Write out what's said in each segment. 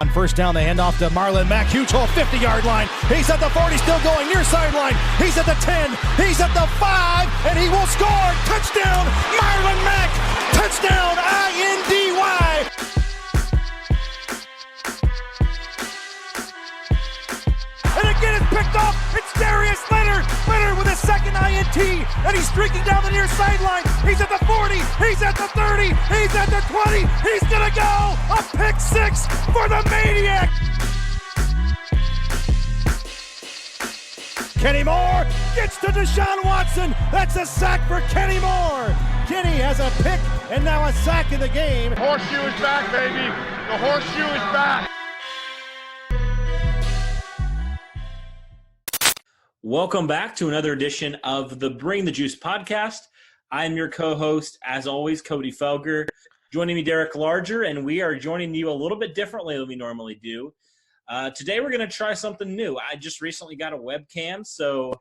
on first down. They hand off to Marlon Mack. Huge hole, 50-yard line. He's at the 40, still going near sideline. He's at the 10. He's at the 5, and he will score. Touchdown, Marlon Mack. Touchdown, I-N-D-Y. And again, it's picked off. It's Darius Leonard. Leonard with a second INT, and he's streaking down the near sideline. He's at the 40. He's at the 30. He's at the 20. He's going to go. A pick six for the Maniac. Kenny Moore gets to Deshaun Watson. That's a sack for Kenny Moore. Kenny has a pick and now a sack in the game. Horseshoe is back, baby. The horseshoe is back. Welcome back to another edition of the Bring the Juice podcast. I'm your co-host, as always, Cody Felger. Joining me, Derek Larger, and we are joining you a little bit differently than we normally do. Today we're going to try something new. I just recently got a webcam, so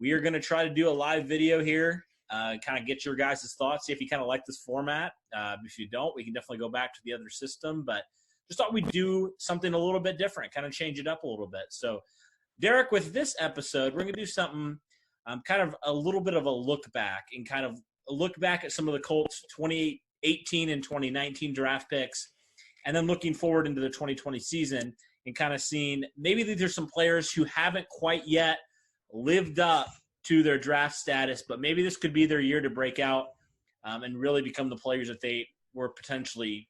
we are going to try to do a live video here, kind of get your guys' thoughts, see if you kind of like this format. If you don't, we can definitely go back to the other system, but just thought we'd do something a little bit different, kind of change it up a little bit. So, Derek, with this episode, we're going to do something kind of a little bit of a look back and kind of a look back at some of the Colts 2018 and 2019 draft picks, and then looking forward into the 2020 season and kind of seeing maybe there's some players who haven't quite yet lived up to their draft status, but maybe this could be their year to break out and really become the players that they were potentially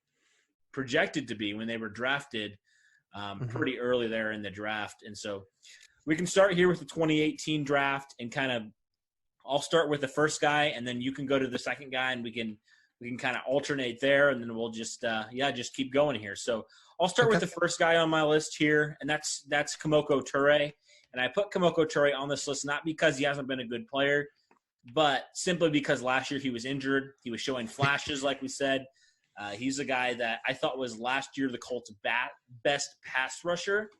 projected to be when they were drafted pretty early there in the draft. And so we can start here with the 2018 draft and kind of I'll start with the first guy, and then you can go to the second guy, and we can kind of alternate there, and then we'll just just keep going here. So I'll start with the first guy on my list here, and that's Kemoko Turay. And I put Kemoko Turay on this list not because he hasn't been a good player, but simply because last year he was injured. He was showing flashes, like we said. He's a guy that I thought was last year the Colts' best pass rusher,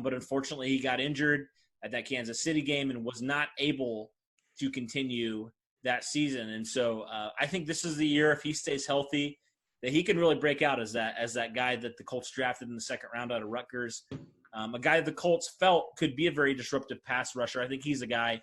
but unfortunately he got injured at that Kansas City game and was not able to continue that season. And so I think this is the year, if he stays healthy, that he can really break out as that guy that the Colts drafted in the second round out of Rutgers. A guy the Colts felt could be a very disruptive pass rusher. I think he's a guy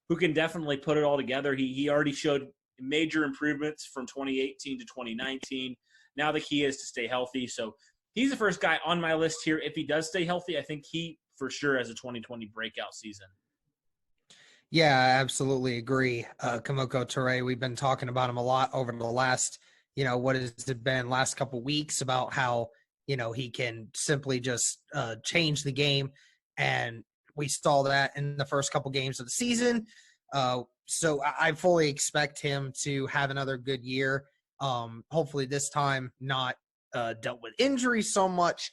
who can definitely put it all together. He already showed major improvements from 2018 to 2019. Now the key is to stay healthy. So he's the first guy on my list here. If he does stay healthy, I think he for sure has a 2020 breakout season. Yeah, I absolutely agree. Kemoko Turay, we've been talking about him a lot over the last, what has it been, last couple of weeks about how, he can simply just change the game. And we saw that in the first couple games of the season. So I fully expect him to have another good year. Hopefully this time not dealt with injuries so much.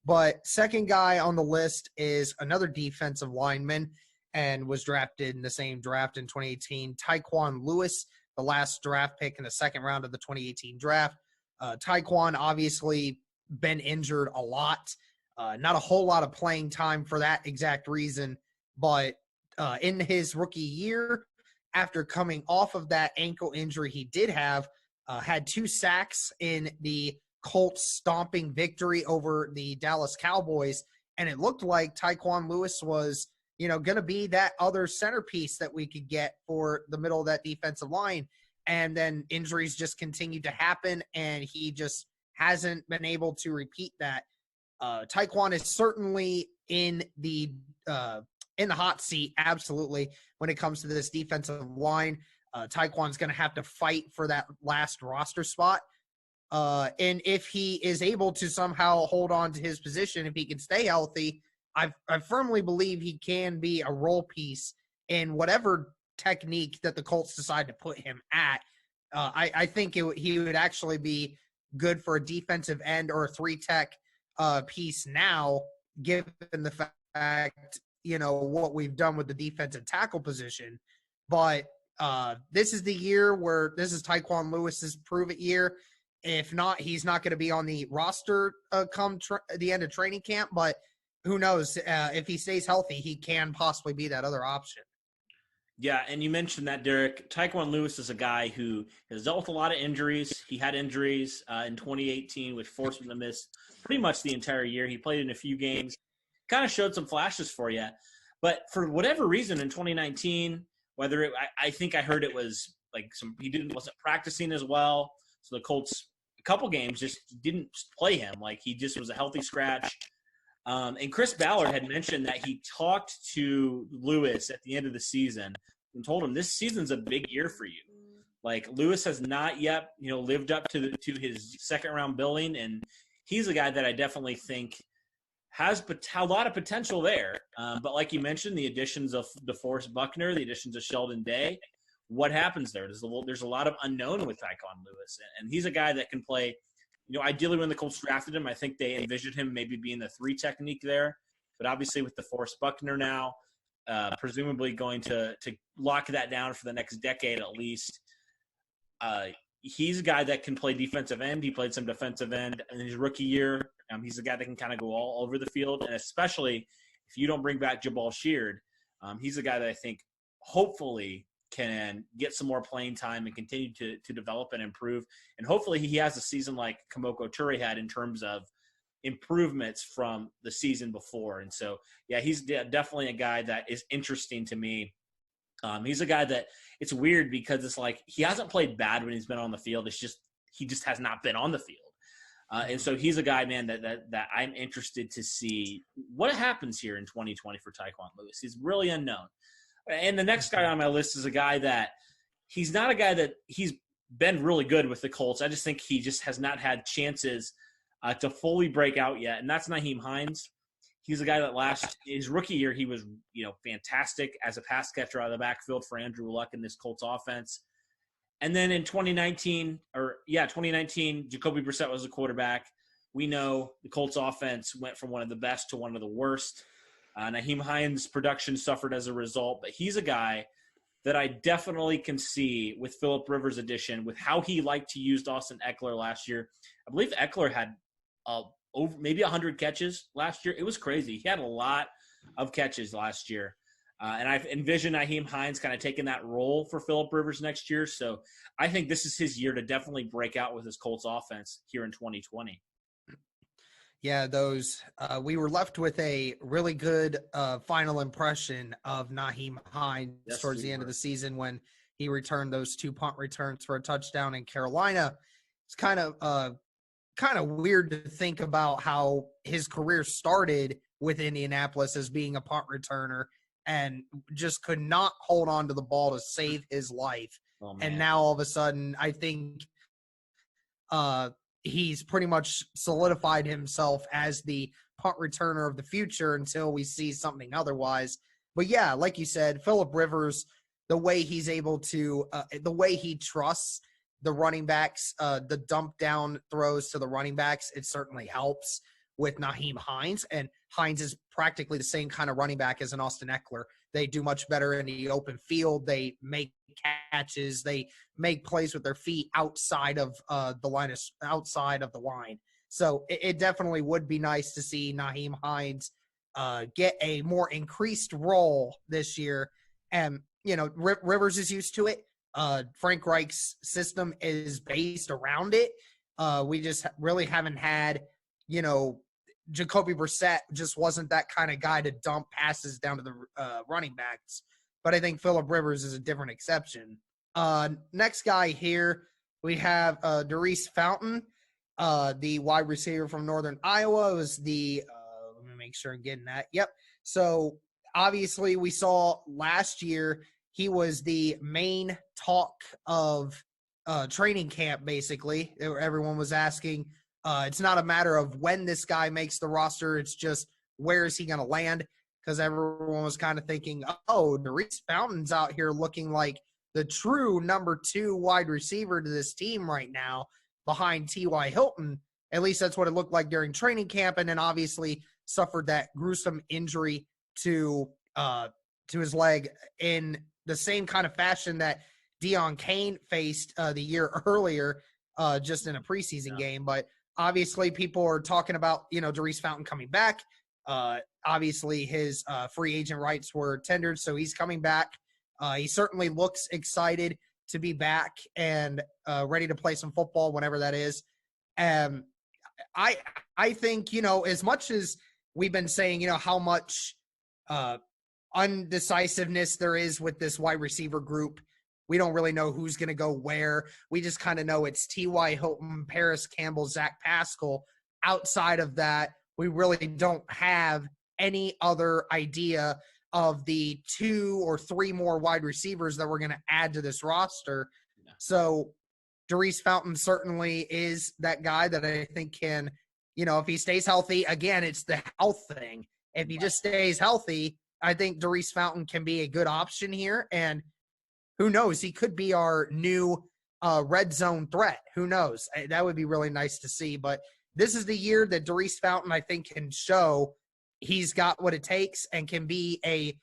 But second guy on the list is another defensive lineman and was drafted in the same draft in 2018, Tyquan Lewis, the last draft pick in the second round of the 2018 draft. Tyquan obviously been injured a lot, not a whole lot of playing time for that exact reason, but in his rookie year, after coming off of that ankle injury he did have, had 2 sacks in the Colts stomping victory over the Dallas Cowboys, and it looked like Tyquan Lewis was going to be that other centerpiece that we could get for the middle of that defensive line. And then injuries just continued to happen, and he just hasn't been able to repeat that. Tyquan is certainly in the hot seat, absolutely, when it comes to this defensive line. Tyquan's going to have to fight for that last roster spot. And if he is able to somehow hold on to his position, if he can stay healthy, I firmly believe he can be a role piece in whatever technique that the Colts decide to put him at. I think he would actually be good for a defensive end or a 3-tech piece now, given the fact, what we've done with the defensive tackle position. But this is the year where this is Tyquan Lewis's prove-it year. If not, he's not going to be on the roster come the end of training camp, but who knows? If he stays healthy, he can possibly be that other option. Yeah, and you mentioned that, Derek. Tyquan Lewis is a guy who has dealt with a lot of injuries. He had injuries in 2018, which forced him to miss pretty much the entire year. He played in a few games, kind of showed some flashes for you. But for whatever reason in 2019, I think I heard it was like wasn't practicing as well. So the Colts, a couple games, just didn't play him. Like he just was a healthy scratch. And Chris Ballard had mentioned that he talked to Lewis at the end of the season and told him this season's a big year for you. Like Lewis has not yet, lived up to his second round billing, and he's a guy that I definitely think has a lot of potential there. But like you mentioned, the additions of DeForest Buckner, the additions of Sheldon Day, what happens there? There's a lot of unknown with Tyquan Lewis, and he's a guy that can play. Ideally when the Colts drafted him, I think they envisioned him maybe being the 3 technique there. But obviously with DeForest Buckner now, presumably going to lock that down for the next decade at least, he's a guy that can play defensive end. He played some defensive end in his rookie year. He's a guy that can kind of go all over the field. And especially if you don't bring back Jabal Sheard, he's a guy that I think hopefully can get some more playing time and continue to develop and improve. And hopefully he has a season like Kemoko Turay had in terms of improvements from the season before. And so, yeah, he's definitely a guy that is interesting to me. He's a guy that it's weird because it's like he hasn't played bad when he's been on the field. It's just he just has not been on the field. And so he's a guy, man, that I'm interested to see what happens here in 2020 for Tyquan Lewis. He's really unknown. And the next guy on my list is a guy that he's not a guy that he's been really good with the Colts. I just think he just has not had chances to fully break out yet, and that's Nyheim Hines. He's a guy that his rookie year he was fantastic as a pass catcher out of the backfield for Andrew Luck in this Colts offense. And then in 2019, Jacoby Brissett was the quarterback. We know the Colts offense went from one of the best to one of the worst. Nyheim Hines' production suffered as a result, but he's a guy that I definitely can see with Phillip Rivers' addition, with how he liked to use Austin Eckler last year. I believe Eckler had over maybe 100 catches last year. It was crazy. He had a lot of catches last year. And I've envisioned Nyheim Hines kind of taking that role for Phillip Rivers next year. So I think this is his year to definitely break out with his Colts offense here in 2020. Yeah, we were left with a really good final impression of Nyheim Hines towards the end of the season when he returned those 2 punt returns for a touchdown in Carolina. It's kind of weird to think about how his career started with Indianapolis as being a punt returner and just could not hold on to the ball to save his life. Oh, and now all of a sudden, I think he's pretty much solidified himself as the punt returner of the future until we see something otherwise. But yeah, like you said, Phillip Rivers, the way he's able to, the way he trusts the running backs, the dump down throws to the running backs, it certainly helps with Nyheim Hines. And Hines is practically the same kind of running back as an Austin Eckler. They do much better in the open field. They make catches. They make plays with their feet outside of outside of the line. So it definitely would be nice to see Nyheim Hines get a more increased role this year. And, Rivers is used to it. Frank Reich's system is based around it. We just really haven't had, Jacoby Brissett just wasn't that kind of guy to dump passes down to the running backs. But I think Phillip Rivers is a different exception. Next guy here, we have Daurice Fountain, the wide receiver from Northern Iowa. It was let me make sure I'm getting that. Yep. So obviously we saw last year he was the main talk of training camp, basically. Everyone was asking, it's not a matter of when this guy makes the roster. It's just where is he going to land? Because everyone was kind of thinking, Daurice Fountain's out here looking like the true number 2 wide receiver to this team right now behind T.Y. Hilton. At least that's what it looked like during training camp. And then obviously suffered that gruesome injury to his leg in the same kind of fashion that Deion Kane faced the year earlier, just in a preseason game. But obviously people are talking about, Daurice Fountain coming back. Obviously his free agent rights were tendered, so he's coming back. He certainly looks excited to be back and ready to play some football whenever that is. I think, as much as we've been saying, how much undecisiveness there is with this wide receiver group. We don't really know who's going to go where. We just kind of know it's T.Y. Hilton, Paris Campbell, Zach Pascal. Outside of that, we really don't have any other idea of the 2 or 3 more wide receivers that we're going to add to this roster. Yeah. So Daurice Fountain certainly is that guy that I think can, if he stays healthy, again, it's the health thing. If he just stays healthy, I think Daurice Fountain can be a good option here. And who knows? He could be our new red zone threat. Who knows? That would be really nice to see. But this is the year that Daurice Fountain, I think, can show he's got what it takes and can be a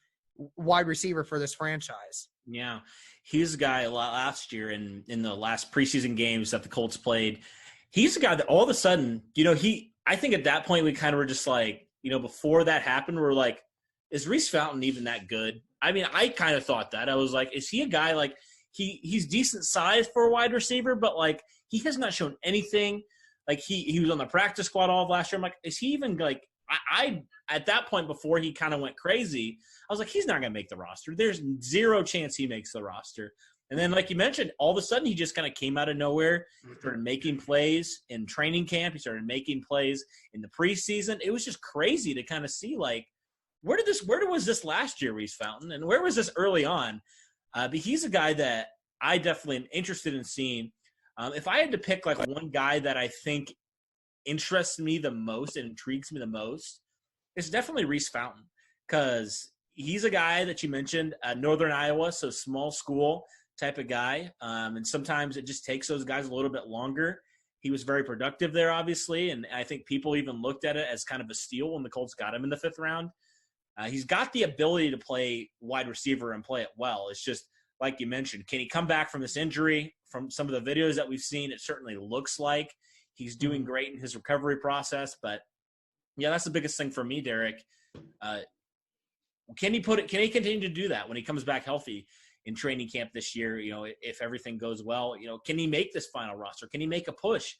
wide receiver for this franchise. Yeah. He's a guy last year in the last preseason games that the Colts played. He's a guy that all of a sudden, I think at that point we kind of were just like, before that happened, we're like, is Daurice Fountain even that good? I mean, I kind of thought that. I was like, is he a guy like he's decent size for a wide receiver, but like he has not shown anything. Like he was on the practice squad all of last year. I'm like, is he even like I at that point before he kind of went crazy, I was like, he's not going to make the roster. There's zero chance he makes the roster. And then, like you mentioned, all of a sudden he just kind of came out of nowhere, started making plays in training camp. He started making plays in the preseason. It was just crazy to kind of see like, where was this last year, Daurice Fountain, and where was this early on? But he's a guy that I definitely am interested in seeing. If I had to pick like one guy that I think interests me the most and intrigues me the most, it's definitely Daurice Fountain, because he's a guy that you mentioned, Northern Iowa, so small school type of guy, and sometimes it just takes those guys a little bit longer. He was very productive there, obviously, and I think people even looked at it as kind of a steal when the Colts got him in the 5th round. He's got the ability to play wide receiver and play it well. It's just, like you mentioned, can he come back from this injury? From some of the videos that we've seen, it certainly looks like he's doing great in his recovery process. But, yeah, that's the biggest thing for me, Derek. Can he continue to do that when he comes back healthy in training camp this year? If everything goes well, can he make this final roster? Can he make a push,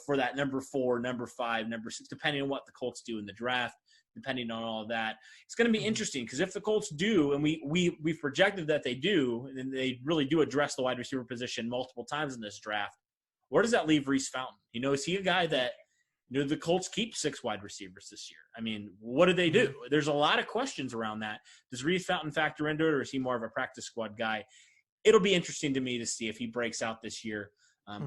for that number 4, number 5, number 6, depending on what the Colts do in the draft, depending on all of that. It's going to be interesting because if the Colts do, and we've projected that they do, and they really do address the wide receiver position multiple times in this draft, where does that leave Daurice Fountain? Is he a guy that, the Colts keep 6 wide receivers this year? I mean, what do they do? There's a lot of questions around that. Does Daurice Fountain factor into it, or is he more of a practice squad guy? It'll be interesting to me to see if he breaks out this year.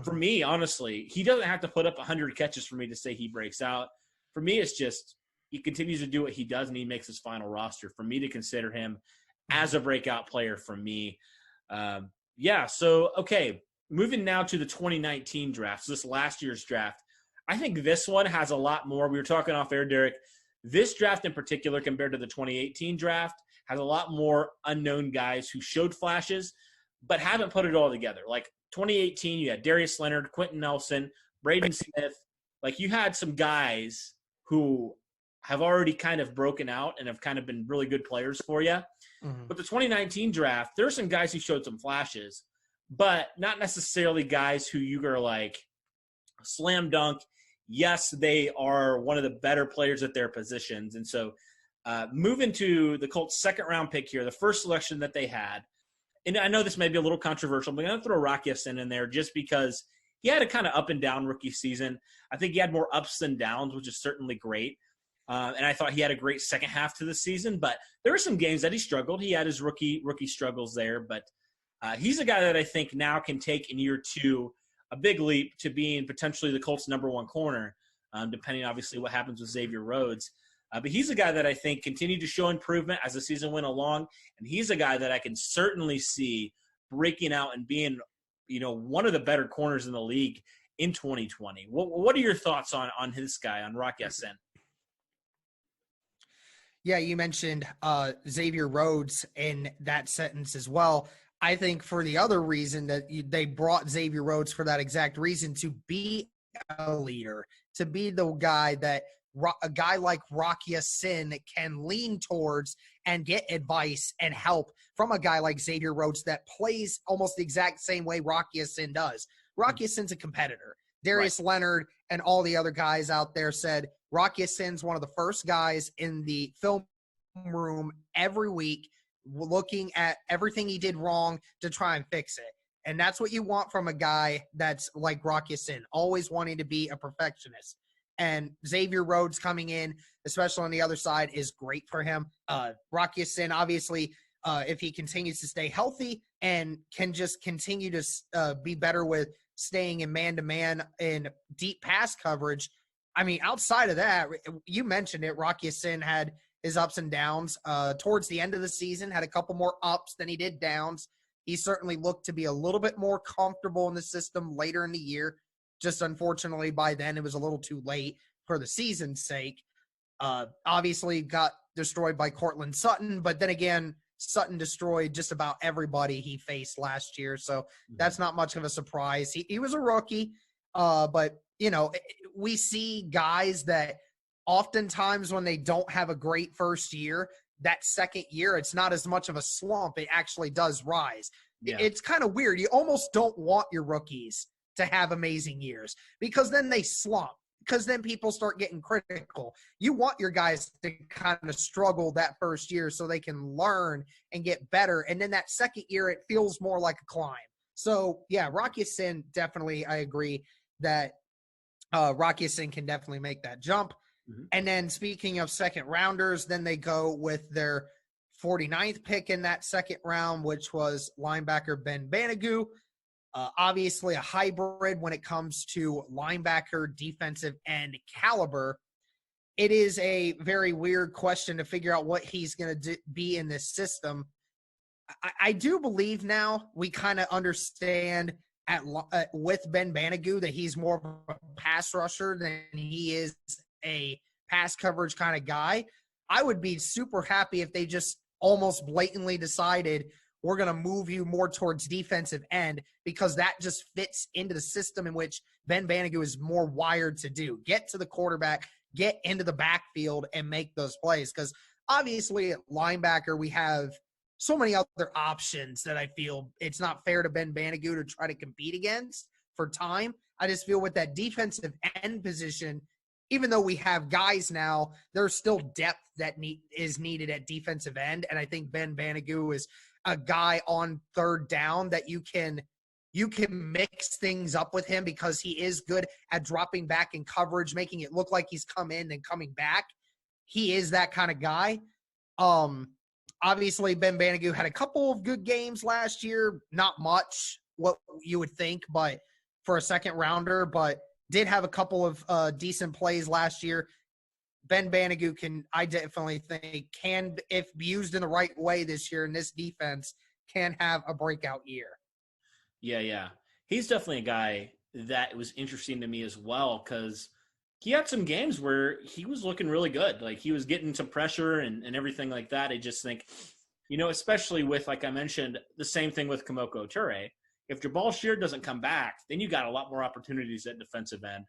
For me, honestly, he doesn't have to put up 100 catches for me to say he breaks out. For me, it's just he continues to do what he does and he makes his final roster for me to consider him as a breakout player for me. Okay, moving now to the 2019 draft, so this last year's draft. I think this one has a lot more. We were talking off air, Derek. This draft in particular compared to the 2018 draft has a lot more unknown guys who showed flashes but haven't put it all together. Like 2018, you had Darius Leonard, Quentin Nelson, Braden Smith. Like you had some guys who have already kind of broken out and have kind of been really good players for you. But the 2019 draft, there are some guys who showed some flashes, but not necessarily guys who you are like slam dunk. Yes, they are one of the better players at their positions. And so moving to the Colts' 2nd round pick here, the first selection that they had, and I know this may be a little controversial, but I'm going to throw Rock Ya-Sin in there just because he had a kind of up and down rookie season. I think he had more ups than downs, which is certainly great. And I thought he had a great second half to the season, but there were some games that he struggled. He had his rookie struggles there, but he's a guy that I think now can take in year 2 a big leap to being potentially the Colts' number 1 corner, depending obviously what happens with Xavier Rhodes. But he's a guy that I think continued to show improvement as the season went along, and he's a guy that I can certainly see breaking out and being, one of the better corners in the league in 2020. What are your thoughts on this guy, on Rock Ya-Sin? Yeah, you mentioned Xavier Rhodes in that sentence as well. I think for the other reason that they brought Xavier Rhodes for that exact reason, to be a leader, to be the guy that a guy like Rock Ya-Sin can lean towards and get advice and help from a guy like Xavier Rhodes that plays almost the exact same way Rocky Ya-Sin does. Rocky Ya-Sin's a competitor. Darius Leonard and all the other guys out there said Rocky Ya-Sin's one of the first guys in the film room every week looking at everything he did wrong to try and fix it. And that's what you want from a guy that's like Rocky Ya-Sin, always wanting to be a perfectionist. And Xavier Rhodes coming in, especially on the other side, is great for him. Rocky Ya-Sin, obviously, if he continues to stay healthy and can just continue to be better with staying in man-to-man in deep pass coverage. I mean, outside of that, you mentioned it, Rocky Ya-Sin had his ups and downs. Towards the end of the season, had a couple more ups than he did downs. He certainly looked to be a little bit more comfortable in the system later in the year. Just unfortunately, by then, it was a little too late for the season's sake. Obviously, got destroyed by Cortland Sutton, but then again, Sutton destroyed just about everybody he faced last year, so that's not much of a surprise. He was a rookie, but, you know, we see guys that oftentimes when they don't have a great first year, that second year, it's not as much of a slump. It actually does rise. Yeah. It's kind of weird. You almost don't want your rookies to have amazing years because then they slump, because then people start getting critical. You want your guys to kind of struggle that first year so they can learn and get better. And then that second year, it feels more like a climb. So, yeah, Rocky Ya-Sin, definitely, I agree that Rocky Ya-Sin can definitely make that jump. Mm-hmm. And then speaking of second rounders, then they go with their 49th pick in that second round, which was linebacker Ben Banogu. Obviously a hybrid when it comes to linebacker, defensive end caliber. It is a very weird question to figure out what he's going to be in this system. I do believe now we kind of understand with Ben Banogu that he's more of a pass rusher than he is a pass coverage kind of guy. I would be super happy if they just almost blatantly decided we're going to move you more towards defensive end, because that just fits into the system in which Ben Banogu is more wired to do. Get to the quarterback, get into the backfield, and make those plays. Because obviously at linebacker, we have so many other options that I feel it's not fair to Ben Banogu to try to compete against for time. I just feel with that defensive end position, even though we have guys now, there's still depth that is needed at defensive end. And I think Ben Banogu is a guy on third down that you can mix things up with him, because he is good at dropping back in coverage, making it look like he's come in and coming back. He is that kind of guy. Obviously, Ben Banogu had a couple of good games last year. Not much, what you would think, but for a second rounder, but did have a couple of decent plays last year. Ben Banogu I definitely think can, if used in the right way this year in this defense, can have a breakout year. Yeah. He's definitely a guy that was interesting to me as well, because he had some games where he was looking really good. Like, he was getting some pressure and everything like that. I just think, you know, especially with, like I mentioned, the same thing with Kemoko Turay. If Jabal Sheard doesn't come back, then you got a lot more opportunities at defensive end.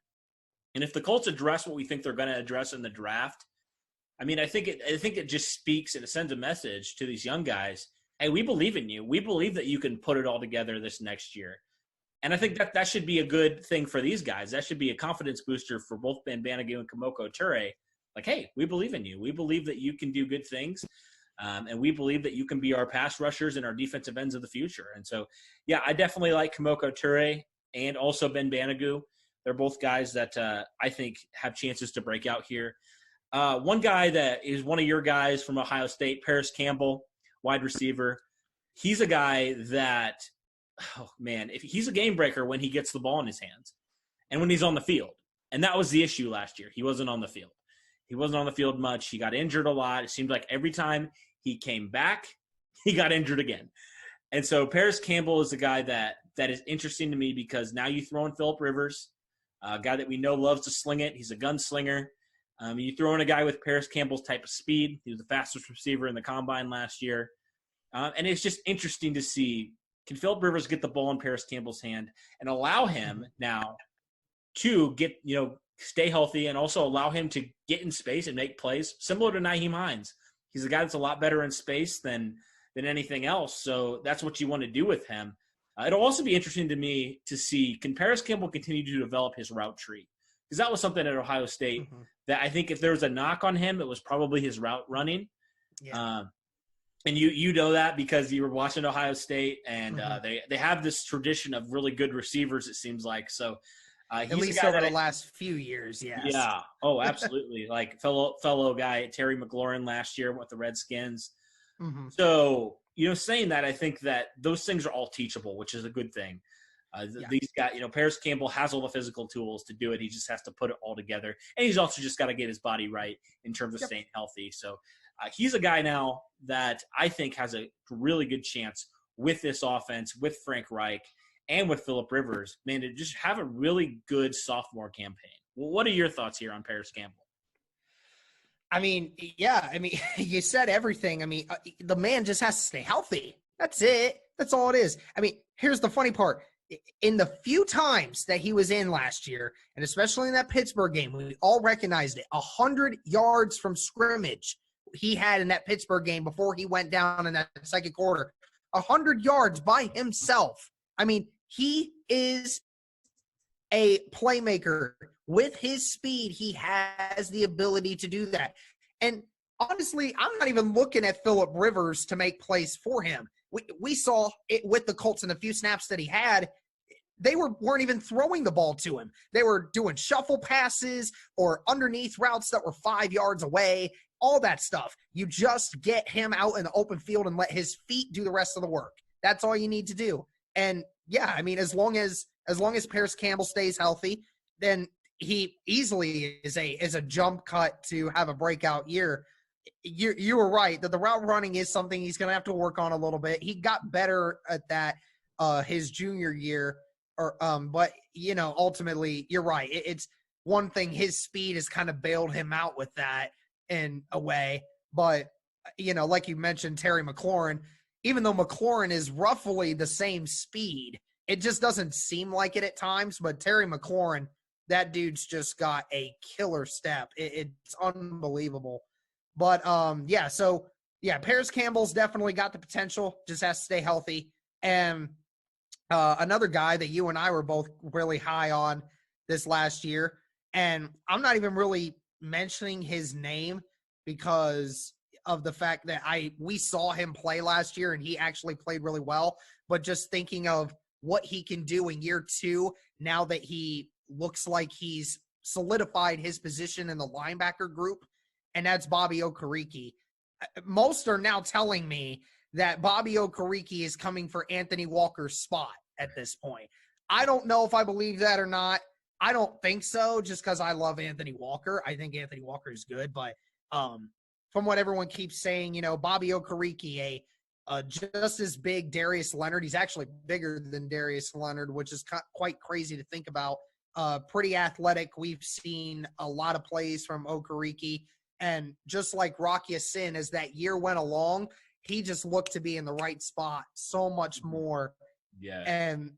And if the Colts address what we think they're going to address in the draft, I mean, I think it just speaks and it sends a message to these young guys. Hey, we believe in you. We believe that you can put it all together this next year. And I think that should be a good thing for these guys. That should be a confidence booster for both Ben Banogu and Kemoko Turay. Like, hey, we believe in you. We believe that you can do good things. And we believe that you can be our pass rushers and our defensive ends of the future. And so, yeah, I definitely like Kemoko Turay and also Ben Banogu. They're both guys that I think have chances to break out here. One guy that is one of your guys from Ohio State, Paris Campbell, wide receiver. He's a guy that, oh man, if he's a game breaker when he gets the ball in his hands and when he's on the field. And that was the issue last year. He wasn't on the field. He wasn't on the field much. He got injured a lot. It seemed like every time he came back, he got injured again. And so Paris Campbell is a guy that is interesting to me, because now you throw in Phillip Rivers, a guy that we know loves to sling it. He's a gunslinger. You throw in a guy with Paris Campbell's type of speed. He was the fastest receiver in the combine last year. And it's just interesting to see, can Phillip Rivers get the ball in Paris Campbell's hand and allow him now to get, stay healthy, and also allow him to get in space and make plays similar to Nyheim Hines. He's a guy that's a lot better in space than anything else. So that's what you want to do with him. It'll also be interesting to me to see, can Paris Campbell continue to develop his route tree? Because that was something at Ohio State that I think if there was a knock on him, it was probably his route running. Yeah. And you know that because you were watching Ohio State, and they have this tradition of really good receivers, it seems like. So he's at least over the last few years, yes. Yeah. Oh, absolutely. Like fellow guy Terry McLaurin last year with the Redskins. So, saying that, I think that those things are all teachable, which is a good thing. These guys, Paris Campbell has all the physical tools to do it. He just has to put it all together. And he's also just got to get his body right in terms of staying healthy. So he's a guy now that I think has a really good chance with this offense, with Frank Reich, and with Phillip Rivers, man, to just have a really good sophomore campaign. Well, what are your thoughts here on Paris Campbell? You said everything. The man just has to stay healthy. That's it. That's all it is. Here's the funny part. In the few times that he was in last year, and especially in that Pittsburgh game, we all recognized it, 100 yards from scrimmage he had in that Pittsburgh game before he went down in that second quarter. 100 yards by himself. He is a playmaker. With his speed, he has the ability to do that. And honestly, I'm not even looking at Phillip Rivers to make plays for him. We saw it with the Colts in the few snaps that he had. They weren't even throwing the ball to him. They were doing shuffle passes or underneath routes that were 5 yards away, all that stuff. You just get him out in the open field and let his feet do the rest of the work. That's all you need to do. And as long as Paris Campbell stays healthy, then he easily is a jump cut to have a breakout year. You were right that the route running is something he's going to have to work on a little bit. He got better at that his junior year, but ultimately you're right. It's one thing. His speed has kind of bailed him out with that in a way. But like you mentioned, Terry McLaurin. Even though McLaurin is roughly the same speed, it just doesn't seem like it at times. But Terry McLaurin, that dude's just got a killer step. It's unbelievable. But, Paris Campbell's definitely got the potential, just has to stay healthy. And another guy that you and I were both really high on this last year, and I'm not even really mentioning his name because of the fact that we saw him play last year and he actually played really well, but just thinking of what he can do in year 2 now that he looks like he's solidified his position in the linebacker group, and that's Bobby Okereke. Most are now telling me that Bobby Okereke is coming for Anthony Walker's spot at this point. I don't know if I believe that or not. I don't think so, just because I love Anthony Walker. I think Anthony Walker is good, but from what everyone keeps saying, Bobby Okereke, just as big Darius Leonard. He's actually bigger than Darius Leonard, which is quite crazy to think about. Pretty athletic. We've seen a lot of plays from Okereke. And just like Rocky Sin, as that year went along, he just looked to be in the right spot so much more. Yeah. And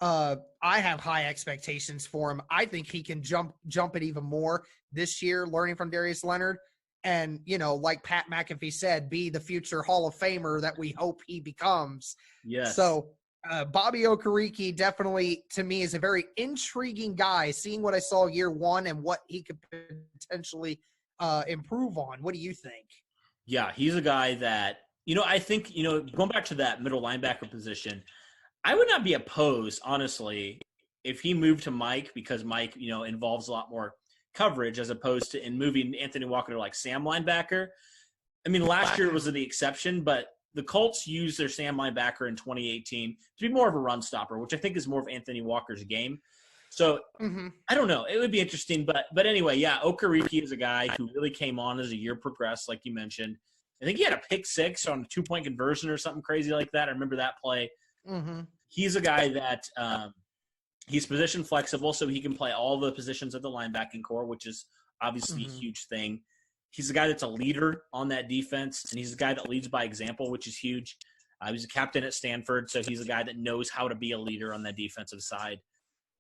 I have high expectations for him. I think he can jump it even more this year, learning from Darius Leonard. And, like Pat McAfee said, be the future Hall of Famer that we hope he becomes. Yes. So Bobby Okereke definitely, to me, is a very intriguing guy, seeing what I saw year 1 and what he could potentially improve on. What do you think? Yeah, he's a guy that, I think, going back to that middle linebacker position, I would not be opposed, honestly, if he moved to Mike, because Mike, involves a lot more coverage as opposed to in moving Anthony Walker to like Sam linebacker. Last year was the exception, but the Colts used their Sam linebacker in 2018 to be more of a run stopper, which I think is more of Anthony Walker's game. So I don't know. It would be interesting. But anyway, yeah, Okereke is a guy who really came on as the year progressed, like you mentioned. I think he had a pick 6 on a 2-point conversion or something crazy like that. I remember that play. He's a guy that he's position flexible, so he can play all the positions of the linebacking core, which is obviously a huge thing. He's a guy that's a leader on that defense, and he's a guy that leads by example, which is huge. He was a captain at Stanford, so he's a guy that knows how to be a leader on that defensive side.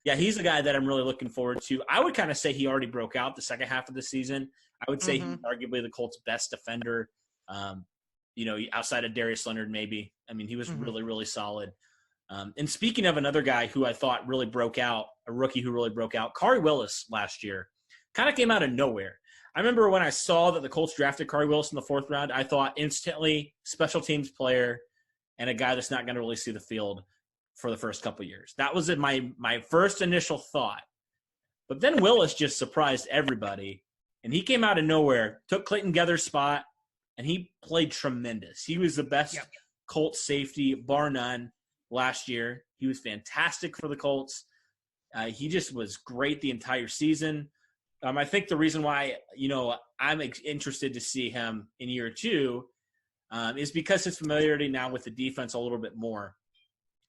Yeah, he's a guy that I'm really looking forward to. I would kind of say he already broke out the second half of the season. I would say he's arguably the Colts' best defender, outside of Darius Leonard maybe. I mean, he was really, really solid. And speaking of another guy who I thought really broke out, a rookie who really broke out, Khari Willis last year, kind of came out of nowhere. I remember when I saw that the Colts drafted Khari Willis in the 4th round, I thought instantly special teams player and a guy that's not going to really see the field for the first couple of years. That was my first initial thought. But then Willis just surprised everybody, and he came out of nowhere, took Clayton Gether's spot, and he played tremendous. He was the best Colts safety, bar none, last year. He was fantastic for the Colts. He just was great the entire season. I think the reason why, I'm interested to see him in year 2 is because his familiarity now with the defense a little bit more.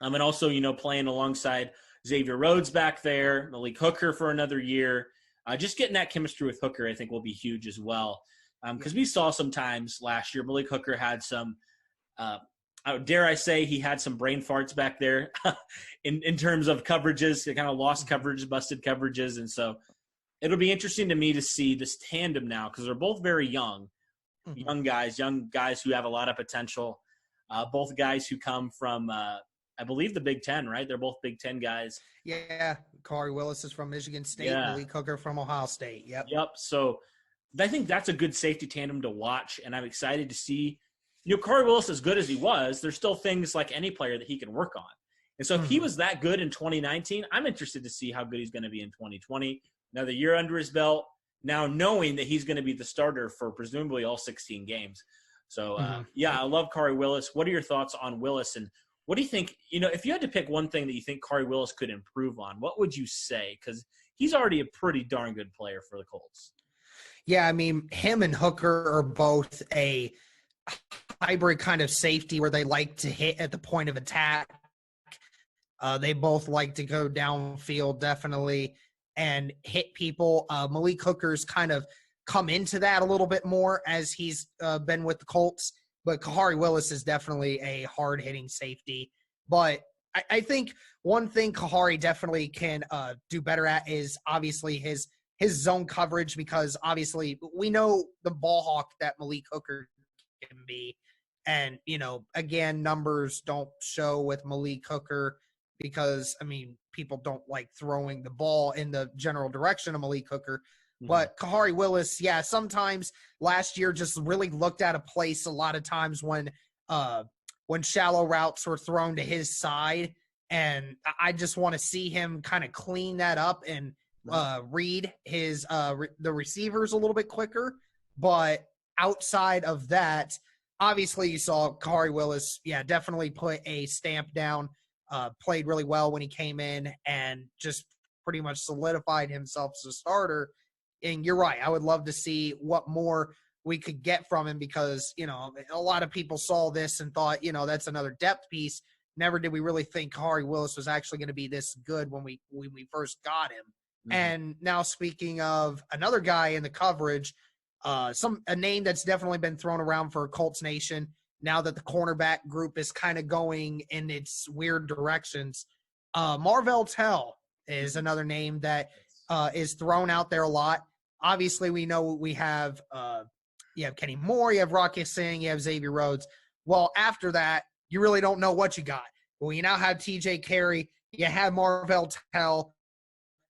And also, playing alongside Xavier Rhodes back there, Malik Hooker for another year. Just getting that chemistry with Hooker, I think, will be huge as well. Because we saw sometimes last year, Malik Hooker had some, dare I say, he had some brain farts back there in terms of coverages. He kind of lost coverage, busted coverages. And so it'll be interesting to me to see this tandem now because they're both very young guys who have a lot of potential. Both guys who come from I believe the Big Ten, right? They're both Big Ten guys. Yeah, Khari Willis is from Michigan State, Malik Hooker from Ohio State. Yep. So I think that's a good safety tandem to watch, and I'm excited to see. Khari Willis, as good as he was, there's still things like any player that he can work on. And so if he was that good in 2019, I'm interested to see how good he's going to be in 2020. Another year under his belt, now knowing that he's going to be the starter for presumably all 16 games. So, I love Khari Willis. What are your thoughts on Willis, and what do you think, if you had to pick one thing that you think Khari Willis could improve on, what would you say? Because he's already a pretty darn good player for the Colts. Yeah, I mean, him and Hooker are both a hybrid kind of safety where they like to hit at the point of attack. They both like to go downfield, definitely, and hit people. Malik Hooker's kind of come into that a little bit more as he's been with the Colts. But Khari Willis is definitely a hard-hitting safety. But I think one thing Khari definitely can do better at is obviously his zone coverage, because obviously we know the ball hawk that Malik Hooker can be. And, again, numbers don't show with Malik Hooker because, people don't like throwing the ball in the general direction of Malik Hooker. But Khari Willis, sometimes last year just really looked at a place a lot of times when shallow routes were thrown to his side. And I just want to see him kind of clean that up and read his the receivers a little bit quicker. But outside of that, obviously you saw Khari Willis, definitely put a stamp down, played really well when he came in and just pretty much solidified himself as a starter. And you're right. I would love to see what more we could get from him because, a lot of people saw this and thought, that's another depth piece. Never did we really think Khari Willis was actually going to be this good when we first got him. And now speaking of another guy in the coverage, a name that's definitely been thrown around for Colts Nation now that the cornerback group is kind of going in its weird directions. Marvell Tell is another name that is thrown out there a lot. Obviously, we know we have you have Kenny Moore, you have Rocky Singh, you have Xavier Rhodes. Well, after that, you really don't know what you got. Well, you now have TJ Carey, you have Marvell Tell,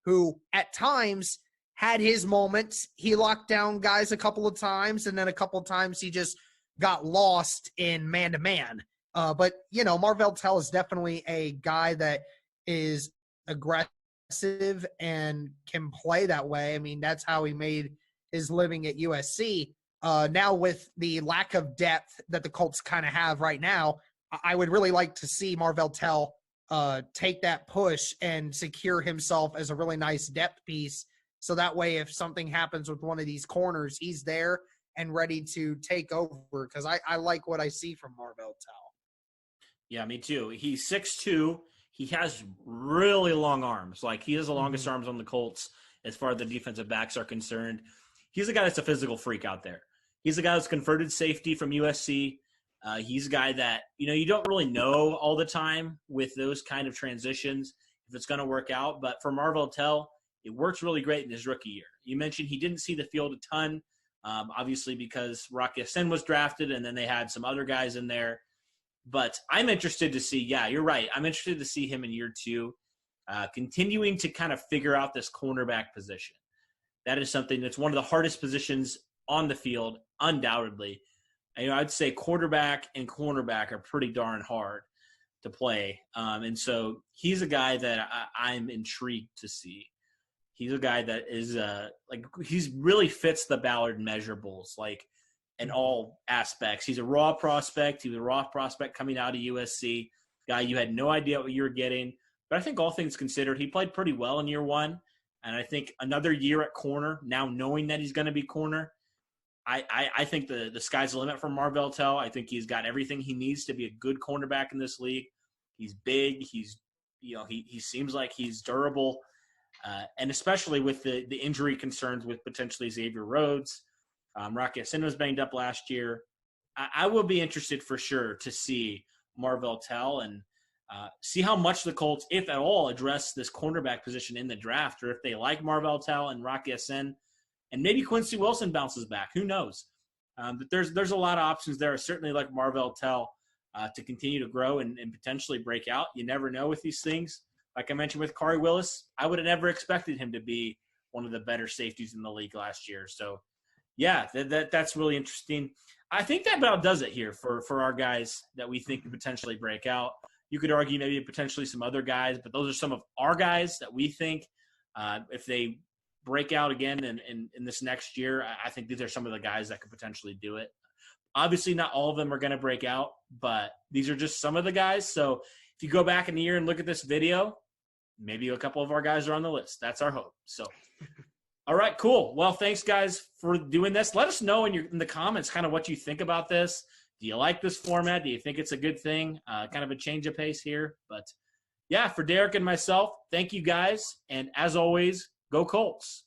who at times had his moments. He locked down guys a couple of times, and then a couple of times he just got lost in man-to-man. But, Marvell Tell is definitely a guy that is aggressive and can play that way. That's how he made his living at USC. Now with the lack of depth that the Colts kind of have right now, I would really like to see Marvell Tell take that push and secure himself as a really nice depth piece. So that way, if something happens with one of these corners, he's there and ready to take over, because I like what I see from Marvell Tell. Yeah, me too. He's 6'2". He has really long arms. Like, he has the longest arms on the Colts as far as the defensive backs are concerned. He's a guy that's a physical freak out there. He's a guy that's converted safety from USC. He's a guy that, you don't really know all the time with those kind of transitions. if it's going to work out. But for Marvell Tell, it works really great in his rookie year. You mentioned he didn't see the field a ton, obviously because Rocky Sin was drafted, and then they had some other guys in there. But I'm interested to see, yeah, you're right. I'm interested to see him in year 2, continuing to kind of figure out this cornerback position. That is something that's one of the hardest positions on the field, undoubtedly. And, I'd say quarterback and cornerback are pretty darn hard to play. And so he's a guy that I'm intrigued to see. He's a guy that is he's really fits the Ballard measurables, like in all aspects. He's a raw prospect. He was a raw prospect coming out of USC. Guy you had no idea what you were getting. But I think all things considered, he played pretty well in year 1. And I think another year at corner, now knowing that he's going to be corner, I think the sky's the limit for Marvell Tell. I think he's got everything he needs to be a good cornerback in this league. He's big. He's, he seems like he's durable. And especially with the injury concerns with potentially Xavier Rhodes. Rocky Sin was banged up last year. I will be interested for sure to see Marvell Tell and see how much the Colts, if at all, address this cornerback position in the draft, or if they like Marvell Tell and Rocky Sin. And maybe Quincy Wilson bounces back. Who knows? But there's a lot of options there. I certainly like Marvell Tell to continue to grow and potentially break out. You never know with these things. Like I mentioned with Kari Willis, I would have never expected him to be one of the better safeties in the league last year. So, yeah, that's really interesting. I think that about does it here for our guys that we think could potentially break out. You could argue maybe potentially some other guys, but those are some of our guys that we think if they break out again in this next year, I think these are some of the guys that could potentially do it. Obviously, not all of them are going to break out, but these are just some of the guys. So if you go back in the year and look at this video, maybe a couple of our guys are on the list. That's our hope. So, all right, cool. Well, thanks, guys, for doing this. Let us know in the comments kind of what you think about this. Do you like this format? Do you think it's a good thing? Kind of a change of pace here. But, yeah, for Derek and myself, thank you, guys. And as always, go Colts.